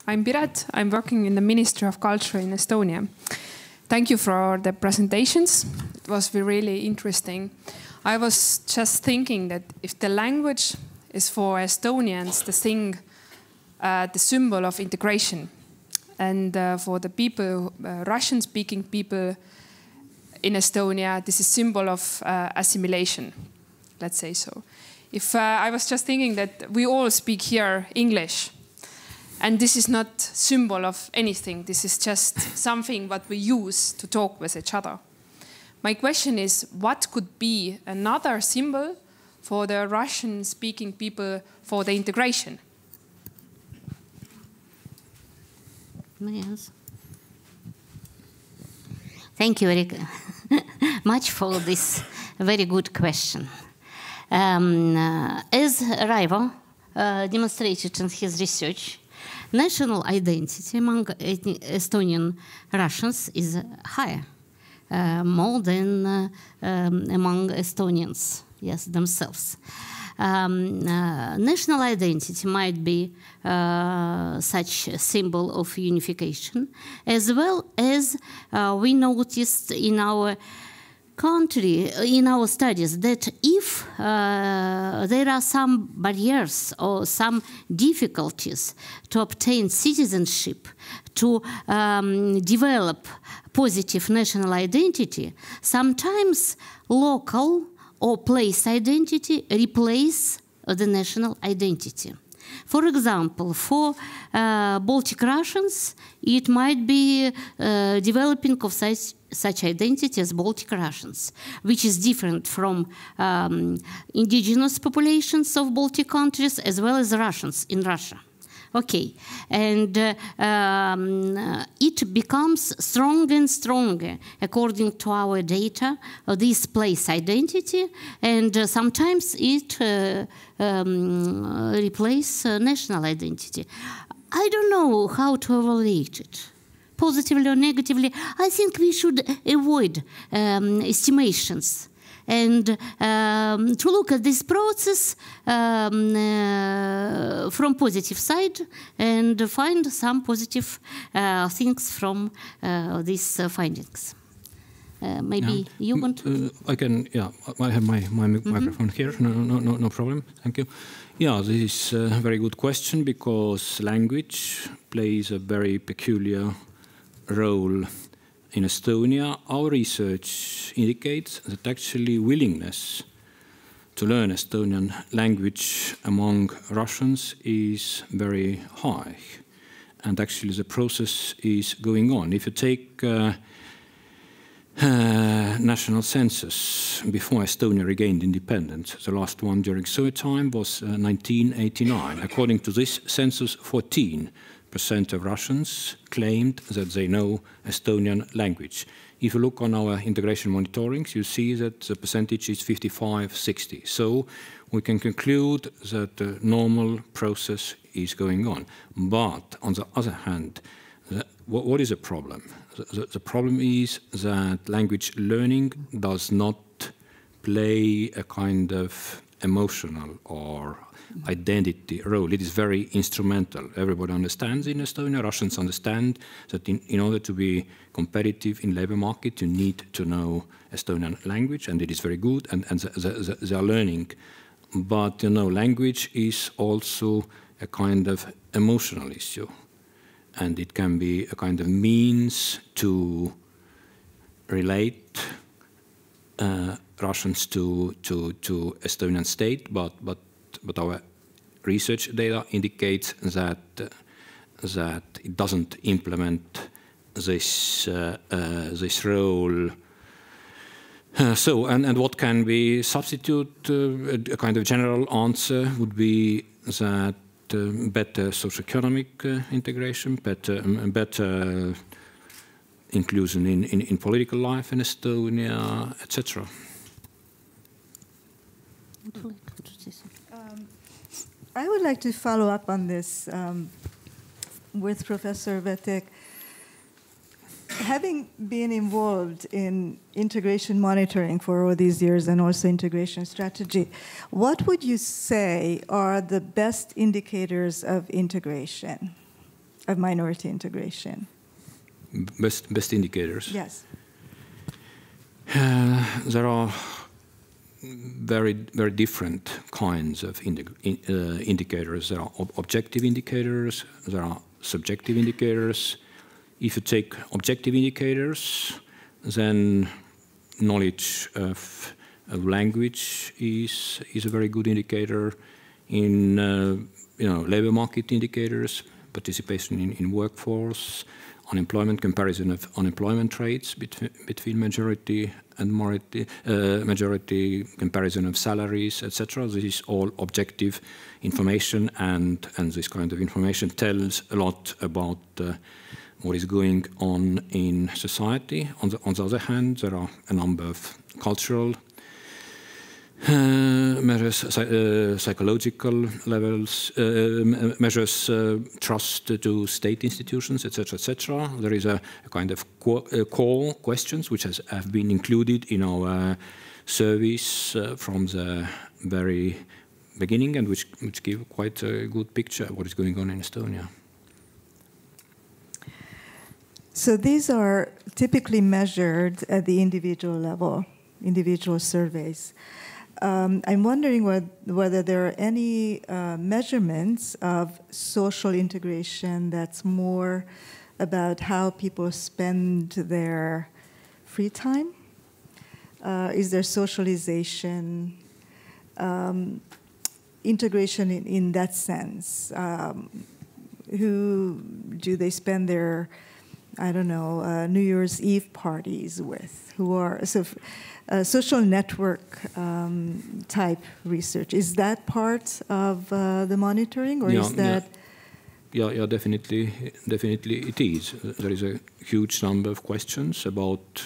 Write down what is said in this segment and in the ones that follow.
I'm Piret. I'm working in the Ministry of Culture in Estonia. Thank you for the presentations. It was really interesting. I was just thinking that if the language is for Estonians the symbol of integration, and for the people, Russian-speaking people in Estonia, this is symbol of assimilation, let's say so. If I was just thinking that we all speak here English, and this is not symbol of anything. This is just something what we use to talk with each other. My question is, what could be another symbol for the Russian-speaking people for the integration? Yes. Thank you very much for this very good question. As Raivo demonstrated in his research, national identity among Estonian Russians is higher, more than among Estonians, yes, themselves. National identity might be such a symbol of unification, as well as we noticed in our country, in our studies, that if there are some barriers or some difficulties to obtain citizenship, to develop positive national identity, sometimes local or place identity replace the national identity. For example, for Baltic Russians, it might be developing of such identity as Baltic Russians, which is different from indigenous populations of Baltic countries as well as Russians in Russia. Okay, and it becomes stronger and stronger according to our data, this place identity, and sometimes it replaces national identity. I don't know how to evaluate it, positively or negatively. I think we should avoid estimations and to look at this process from positive side and find some positive things from these findings. Maybe you want to? I can, yeah, I have my microphone here, no problem, thank you. Yeah, this is a very good question because language plays a very peculiar role in Estonia. Our research indicates that actually willingness to learn Estonian language among Russians is very high. And actually the process is going on. If you take national census before Estonia regained independence, the last one during Soviet time was 1989. According to this census, 14% of Russians claimed that they know Estonian language. If you look on our integration monitorings, you see that the percentage is 55-60. So we can conclude that the normal process is going on. But on the other hand, what is the problem? The problem is that language learning does not play a kind of emotional or identity role. It is very instrumental. Everybody understands in Estonia, Russians understand that in order to be competitive in labor market, you need to know Estonian language, and it is very good, and they are learning. But you know, language is also a kind of emotional issue, and it can be a kind of means to relate Russians to Estonian state, but our research data indicates that it doesn't implement this role. And what can we substitute? A kind of general answer would be that better socio-economic integration, better inclusion in political life in Estonia, etc. I would like to follow up on this with Professor Vetek. Having been involved in integration monitoring for all these years and also integration strategy, what would you say are the best indicators of integration? of minority integration? Best indicators? Yes. There are very different kinds of indicators. There are objective indicators, there are subjective indicators. If you take objective indicators, then knowledge of language is a very good indicator. In labor market indicators, participation in workforce, unemployment, comparison of unemployment rates between majority and majority, comparison of salaries, etc. This is all objective information, and this kind of information tells a lot about what is going on in society. On the other hand, there are a number of cultural measures, psychological levels, measures, trust to state institutions, etc., etc. There is a kind of core questions which have been included in our surveys from the very beginning, and which give quite a good picture of what is going on in Estonia. So these are typically measured at the individual level, individual surveys. I'm wondering whether there are any measurements of social integration that's more about how people spend their free time. Is there socialization, integration in that sense? Who do they spend their, I don't know, New Year's Eve parties with? Who are social network type research? Is that part of the monitoring, or is that? Yeah, definitely it is. There is a huge number of questions about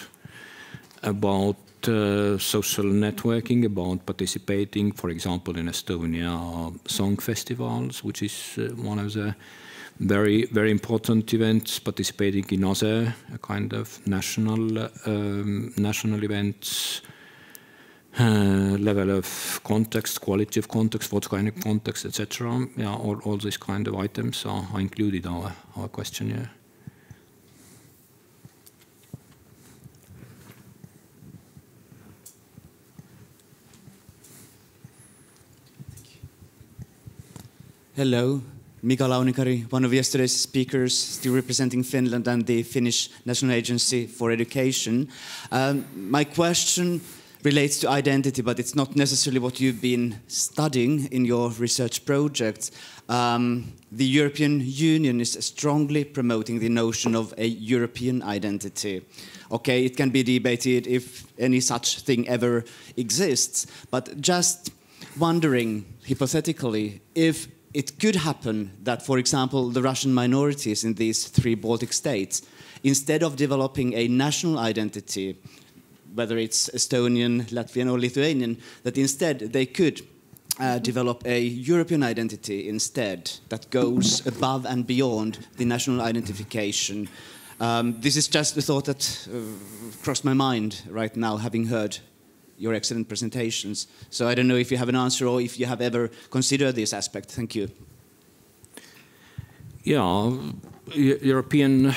social networking, about participating, for example, in Estonia song festivals, which is one of the very important events, participating in other kind of national events, level of context, quality of context, what kind of context, etc. Yeah, all these kind of items are included in our questionnaire. Hello. Mika Launikari, one of yesterday's speakers, still representing Finland and the Finnish National Agency for Education. My question relates to identity, but it's not necessarily what you've been studying in your research projects. The European Union is strongly promoting the notion of a European identity. Okay, it can be debated if any such thing ever exists, but just wondering, hypothetically, if it could happen that, for example, the Russian minorities in these 3 Baltic states, instead of developing a national identity, whether it's Estonian, Latvian or Lithuanian, that instead they could develop a European identity instead that goes above and beyond the national identification. This is just the thought that crossed my mind right now, having heard your excellent presentations. So I don't know if you have an answer or if you have ever considered this aspect. Thank you. Yeah, European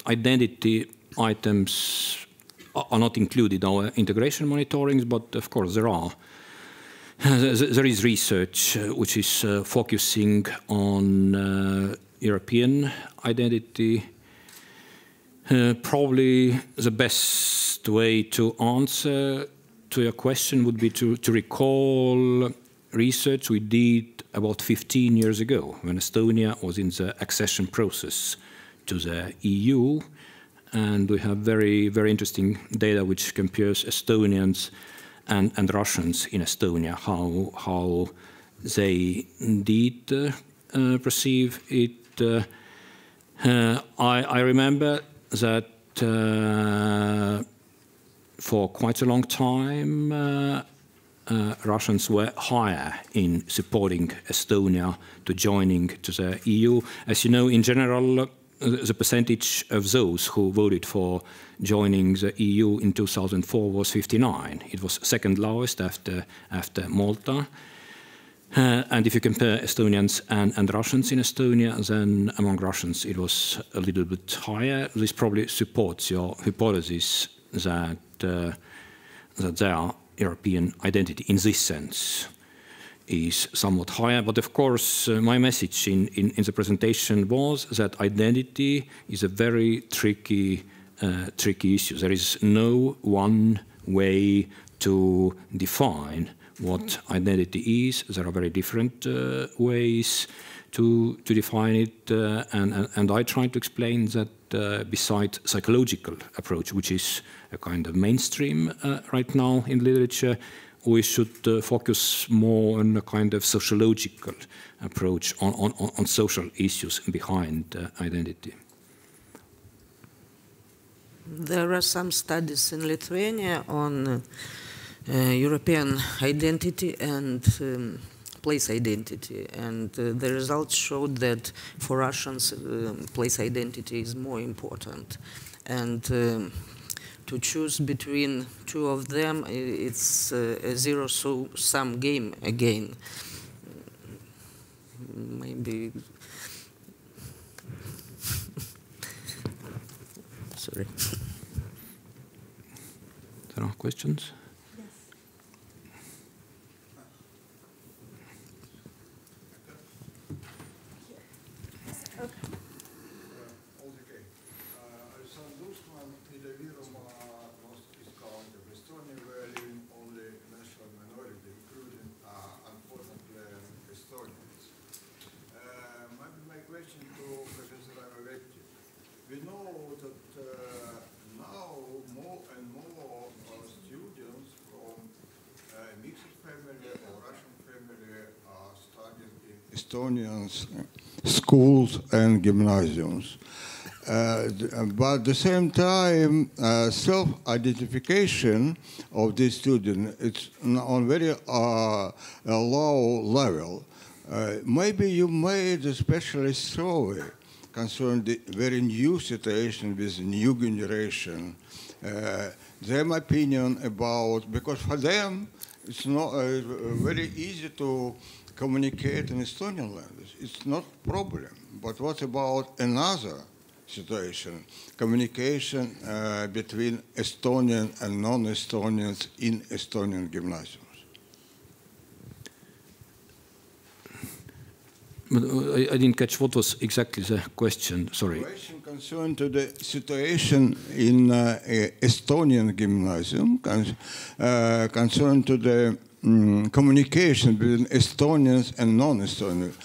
identity items are not included in our integration monitorings, but of course there are. There is research which is focusing on European identity. Probably the best way to answer to your question would be to recall research we did about 15 years ago when Estonia was in the accession process to the EU, and we have very interesting data which compares Estonians and Russians in Estonia, how they did perceive it. I remember that for quite a long time, Russians were higher in supporting Estonia to joining to the EU. As you know, in general, the percentage of those who voted for joining the EU in 2004 was 59. It was second lowest after Malta. And if you compare Estonians and Russians in Estonia, then among Russians it was a little bit higher. This probably supports your hypothesis that their European identity in this sense is somewhat higher. But of course, my message in the presentation was that identity is a very tricky issue. There is no one way to define what identity is. There are very different ways to define it, and I try to explain that besides psychological approach, which is a kind of mainstream right now in literature, we should focus more on a kind of sociological approach on social issues behind identity. There are some studies in Lithuania on European identity and place identity, and the results showed that for Russians place identity is more important, and to choose between two of them, it's a zero-sum game again. Maybe. Sorry. There are questions? Estonian schools and gymnasiums. But at the same time, self-identification of the student is on very low level. Maybe you made a specialist survey concerning the very new situation with the new generation. Their opinion about, because for them it's not very easy to communicate in Estonian language. It's not a problem. But what about another situation? Communication between Estonian and non-Estonians in Estonian gymnasiums. But I didn't catch what was exactly the question. Sorry. The question concerned to the situation in Estonian gymnasium, concerned to the communication between Estonians and non-Estonians.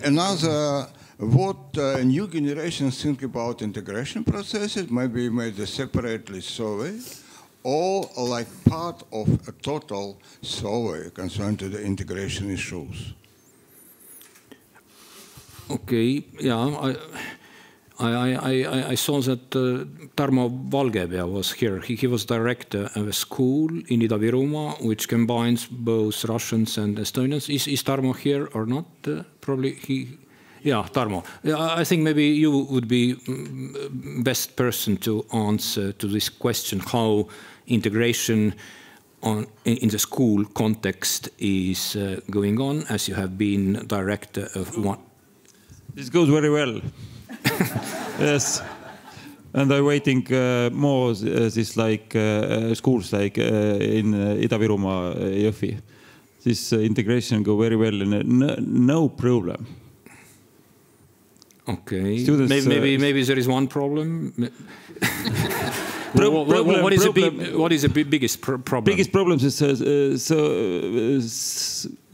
Another, what new generations think about integration processes, maybe made a separately survey, or like part of a total survey concerned to the integration issues. Okay, yeah, I saw that Tarmo Valgepea was here. He was director of a school in Ida-Virumaa, which combines both Russians and Estonians. Is Tarmo here or not? Probably he. Yeah, Tarmo. I think maybe you would be best person to answer to this question: how integration in the school context is going on, as you have been director of one. This goes very well. Yes, and I'm waiting more this like schools like in Ida-Virumaa, Jõhvi. This integration go very well and no problem. Okay. Students, maybe there is one problem. What is the biggest problem? Biggest problem is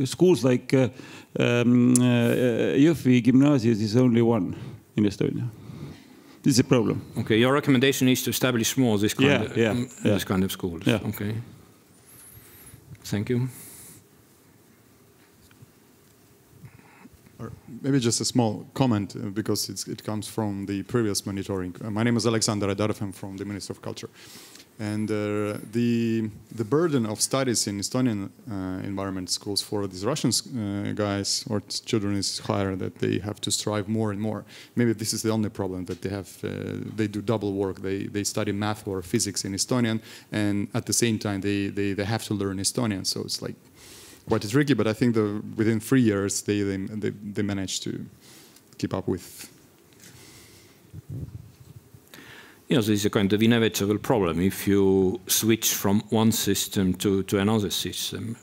schools like Jõhvi gymnasium is only one in Estonia. This is a problem. Okay, your recommendation is to establish more this kind of schools. Yeah. Okay. Thank you. Or maybe just a small comment because it comes from the previous monitoring. My name is Alexander Adarov. I'm from the Ministry of Culture. And the burden of studies in Estonian environment schools for these Russian guys or children is higher, that they have to strive more and more. Maybe this is the only problem, that they have. They do double work. They study math or physics in Estonian, and at the same time they have to learn Estonian. So it's like quite tricky, but I think within 3 years they managed to keep up with. Yeah, this is a kind of inevitable problem if you switch from one system to another system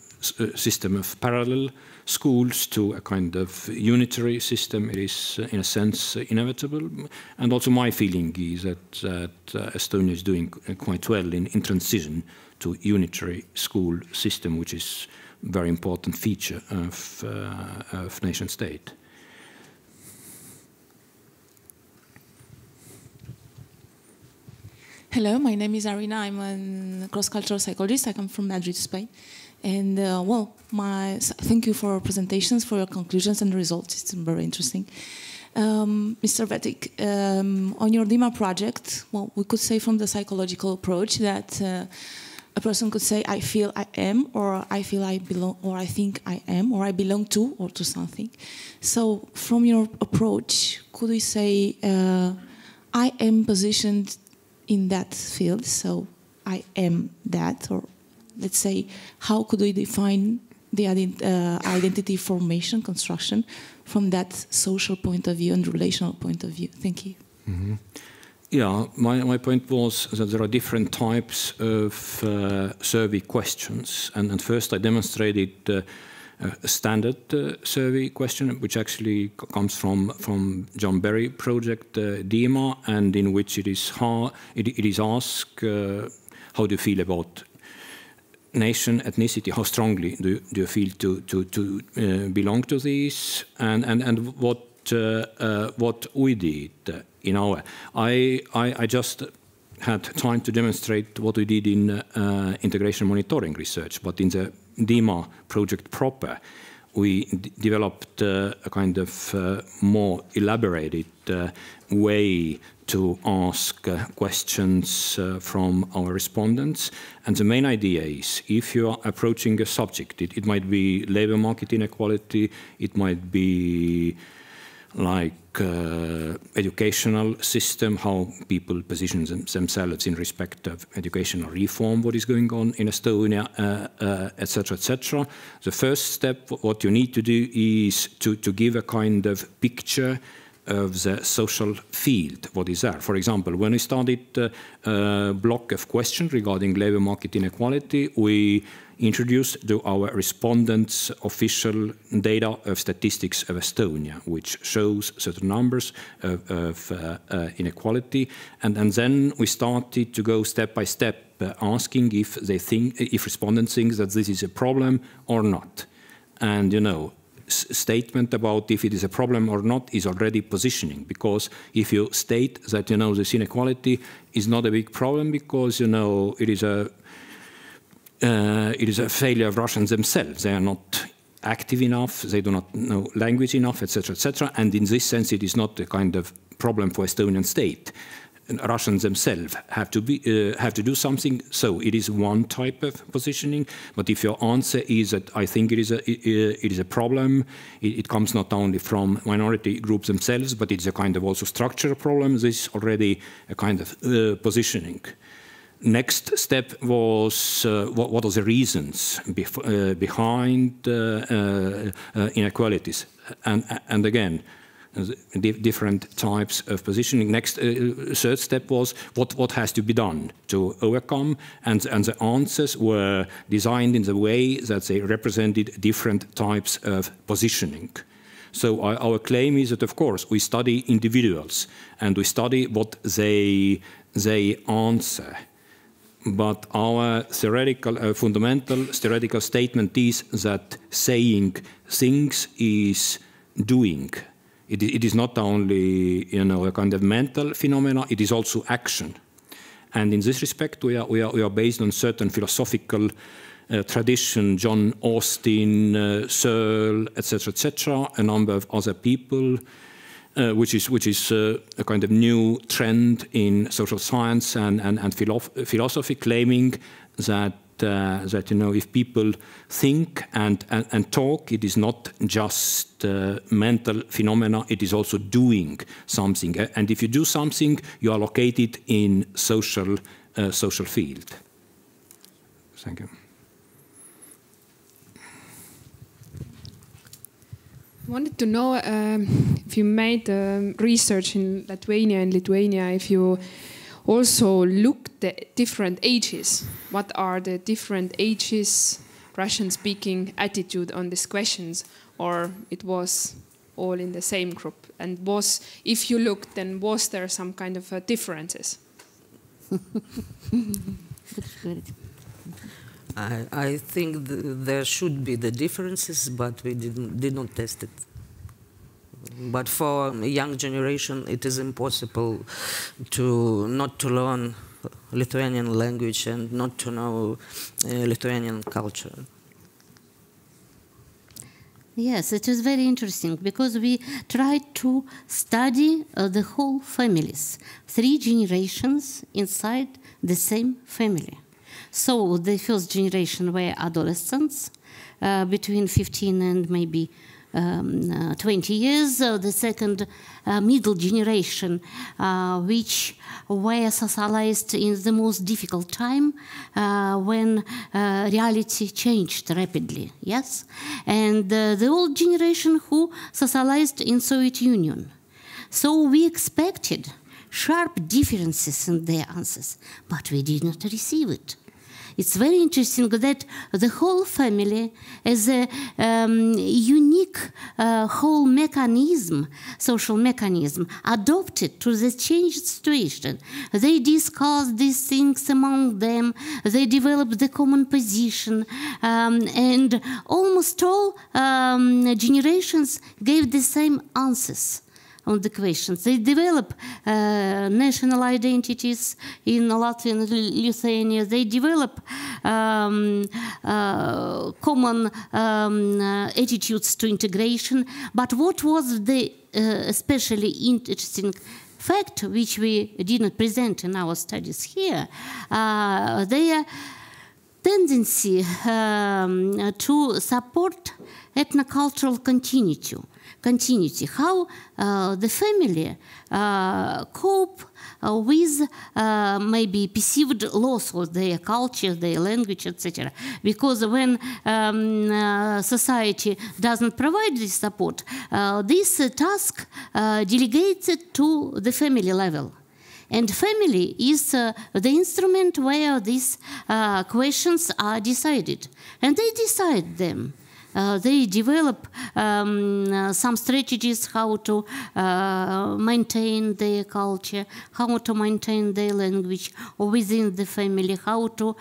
of parallel schools to a kind of unitary system. It is, in a sense, inevitable. And also my feeling is that Estonia is doing quite well in transition to unitary school system, which is a very important feature of nation state. Hello, my name is Arina. I'm a cross-cultural psychologist. I come from Madrid, Spain. And well, thank you for your presentations, for your conclusions and results. It's very interesting. Mr. Vetik, on your DIMA project, well, we could say from the psychological approach that a person could say, I feel I am, or I feel I belong, or I think I am, or I belong to, or to something. So from your approach, could we say, I am positioned in that field, so I am that, or let's say, how could we define the identity formation, construction, from that social point of view and relational point of view? Thank you. Mm-hmm. Yeah, my point was that there are different types of survey questions. And first I demonstrated a standard survey question, which actually comes from John Berry project, DIMA, and in which it is asked, how do you feel about nation, ethnicity, how strongly do you feel to belong to these, and what we did in our. I just had time to demonstrate what we did in integration monitoring research, but in the DIMA project proper, we developed a kind of more elaborated way to ask questions from our respondents. And the main idea is, if you are approaching a subject, it might be labor market inequality, it might be like educational system, how people position themselves in respect of educational reform, what is going on in Estonia, etc., etc. The first step, what you need to do is to give a kind of picture of the social field, what is there. For example, when we started a block of questions regarding labor market inequality, we introduced to our respondents official data of statistics of Estonia, which shows certain numbers of inequality. And then we started to go step by step, asking if respondents think that this is a problem or not. And, you know, statement about if it is a problem or not is already positioning, because if you state that, you know, this inequality is not a big problem because, you know, it is a failure of Russians themselves. They are not active enough, they do not know language enough, etc., etc. And in this sense, it is not a kind of problem for Estonian state. Russians themselves have to do something. So it is one type of positioning. But if your answer is that I think it is a problem, it comes not only from minority groups themselves, but it's a kind of also structural problem. This is already a kind of positioning. Next step was what are the reasons behind inequalities, and again, different types of positioning. Next, third step was what has to be done to overcome, and the answers were designed in the way that they represented different types of positioning. So our claim is that, of course, we study individuals and we study what they answer. But our theoretical, fundamental theoretical statement is that saying things is doing. It is not only, you know, a kind of mental phenomena, it is also action. And in this respect, we are based on certain philosophical tradition, John Austin, Searle, etc., a number of other people, which is a kind of new trend in social science and philosophy, claiming that you know, if people think and talk, it is not just mental phenomena, it is also doing something. And if you do something, you are located in social field. Thank you. I wanted to know if you made research in Lithuania, if you also looked at different ages. What are the different ages, Russian-speaking attitude on these questions, or it was all in the same group? And if you looked, then was there some kind of differences? I think there should be the differences, but we did not test it. But for a young generation, it is impossible not to learn Lithuanian language and not to know Lithuanian culture. Yes, it is very interesting because we tried to study the whole families, 3 generations inside the same family. So the first generation were adolescents between 15 and maybe 20 years. The second middle generation, which were socialized in the most difficult time when reality changed rapidly, yes? And the old generation who socialized in Soviet Union. So we expected sharp differences in their answers, but we did not receive it. It's very interesting that the whole family is a unique whole mechanism, social mechanism, adopted to the changed situation. They discuss these things among them, they develop the common position, and almost all generations gave the same answers on the questions. They develop national identities in Latvia and Lithuania. They develop common attitudes to integration. But what was the especially interesting fact, which we did not present in our studies here, their tendency to support ethnocultural continuity, how the family cope with maybe perceived loss of their culture, their language, etc. Because when society doesn't provide this support, this task delegated to the family level. And family is the instrument where these questions are decided. And they decide them. They develop some strategies how to maintain their culture, how to maintain their language within the family, how to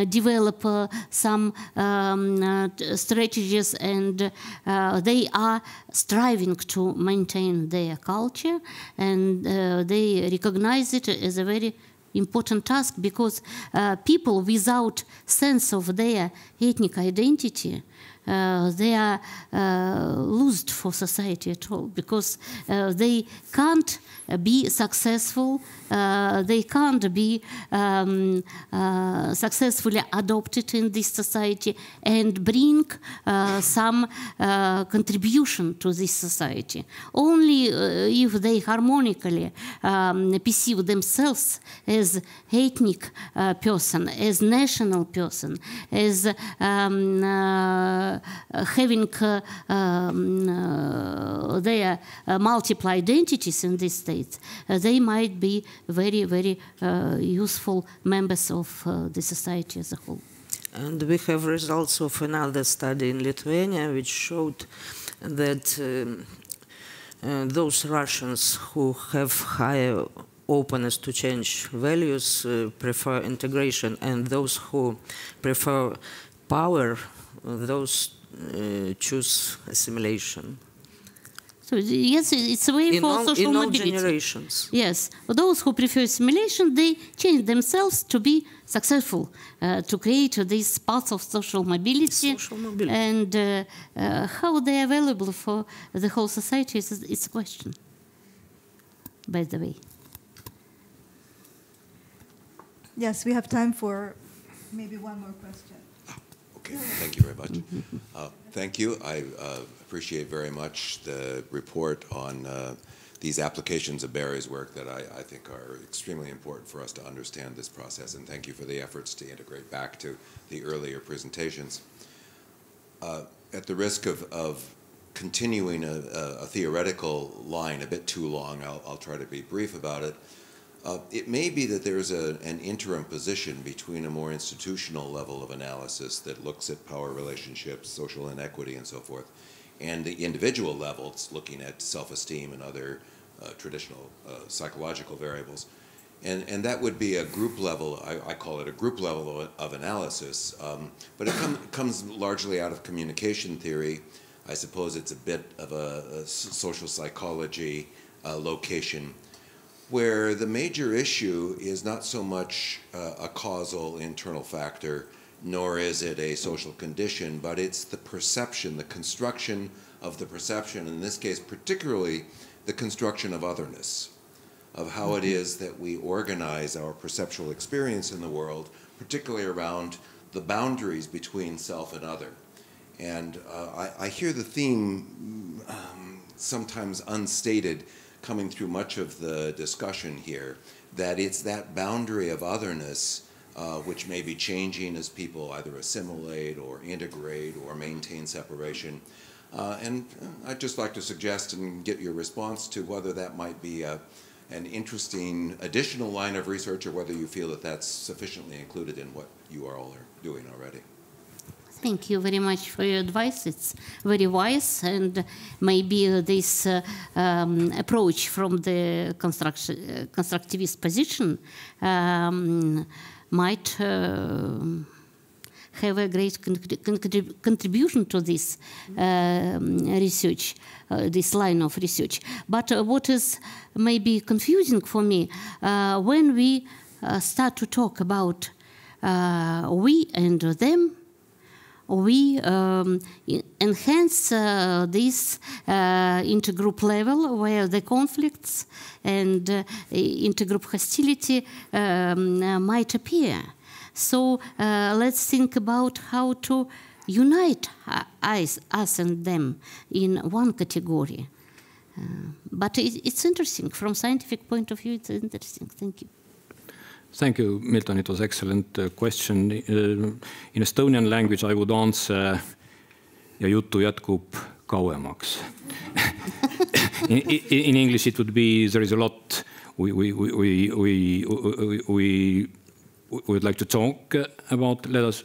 develop some strategies, and they are striving to maintain their culture, and they recognize it as a very important task, because people without sense of their ethnic identity, they are lost for society at all, because they can't be successful, they can't be successfully adopted in this society and bring some contribution to this society. Only if they harmonically perceive themselves as ethnic person, as national person, as having their multiple identities in this state, they might be very, very useful members of the society as a whole. And we have results of another study in Lithuania which showed that those Russians who have higher openness to change values prefer integration, and those who prefer power, those choose assimilation. So yes, it's a way for social mobility. In all generations. Yes, those who prefer assimilation, they change themselves to be successful, to create these paths of social mobility. And how they are available for the whole society is a question, by the way. Yes, we have time for maybe one more question. Okay, thank you very much. Thank you. I appreciate very much the report on these applications of Barry's work that I think are extremely important for us to understand this process, and thank you for the efforts to integrate back to the earlier presentations. At the risk of continuing a theoretical line a bit too long, I'll try to be brief about it. It may be that there's an interim position between a more institutional level of analysis that looks at power relationships, social inequity, and so forth, and the individual level, it's looking at self-esteem and other traditional psychological variables. And that would be a group level, I call it a group level of analysis, but it comes largely out of communication theory. I suppose it's a bit of a social psychology location, where the major issue is not so much a causal internal factor, nor is it a social condition, but it's the perception, the construction of the perception, in this case particularly the construction of otherness, of how it is that we organize our perceptual experience in the world, particularly around the boundaries between self and other. And I hear the theme sometimes unstated coming through much of the discussion here, that it's that boundary of otherness which may be changing as people either assimilate or integrate or maintain separation. And I'd just like to suggest and get your response to whether that might be an interesting additional line of research, or whether you feel that that's sufficiently included in what you all are doing already. Thank you very much for your advice. It's very wise, and maybe this approach from the constructivist position might have a great contribution to this research, this line of research. But what is maybe confusing for me, when we start to talk about we and them, we enhance this intergroup level where the conflicts and intergroup hostility might appear. So let's think about how to unite us and them in one category. But it's interesting. From scientific point of view, it's interesting. Thank you. Thank you, Milton. It was an excellent question. In Estonian language, I would answer, ja jutu jätkub kauemaks. In English, it would be, there is a lot we would like to talk about. Let us,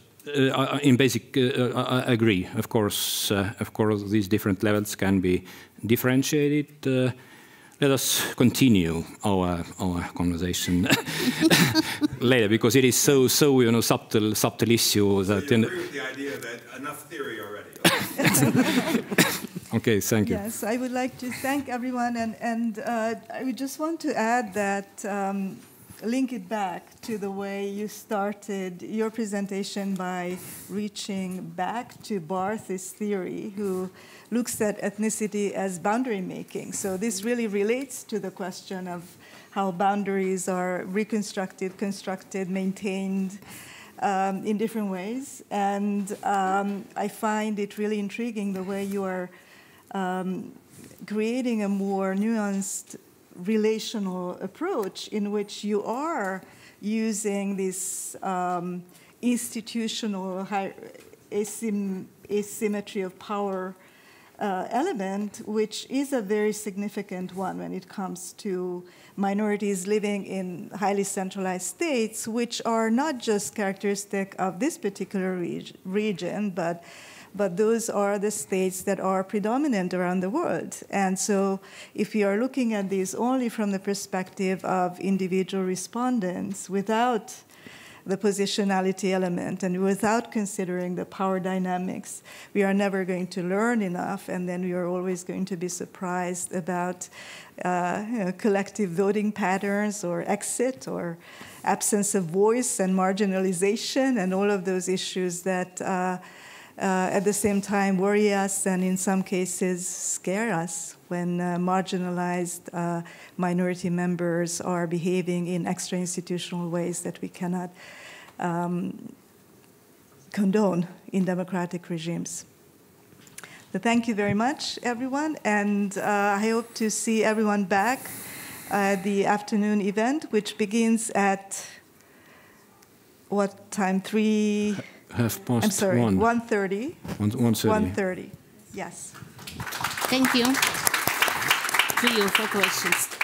in basic, I agree. Of course, these different levels can be differentiated. Let us continue our conversation later, because it is so subtle issue that. So you agree with the idea that enough theory already. Okay, thank you. Yes, I would like to thank everyone, and I would just want to add that, link it back to the way you started your presentation by reaching back to Barthes' theory, who looks at ethnicity as boundary making. So this really relates to the question of how boundaries are reconstructed, constructed, maintained in different ways. And I find it really intriguing the way you are creating a more nuanced relational approach in which you are using this institutional asymmetry of power element, which is a very significant one when it comes to minorities living in highly centralized states, which are not just characteristic of this particular region, but those are the states that are predominant around the world. And so if you are looking at these only from the perspective of individual respondents without the positionality element and without considering the power dynamics, we are never going to learn enough, and then we are always going to be surprised about collective voting patterns or exit or absence of voice and marginalization and all of those issues that at the same time worry us and in some cases scare us when marginalized minority members are behaving in extra-institutional ways that we cannot condone in democratic regimes. So thank you very much, everyone, and I hope to see everyone back at the afternoon event, which begins at what time? 1:30. 1:30. 1:30. Yes. Thank you to you for questions.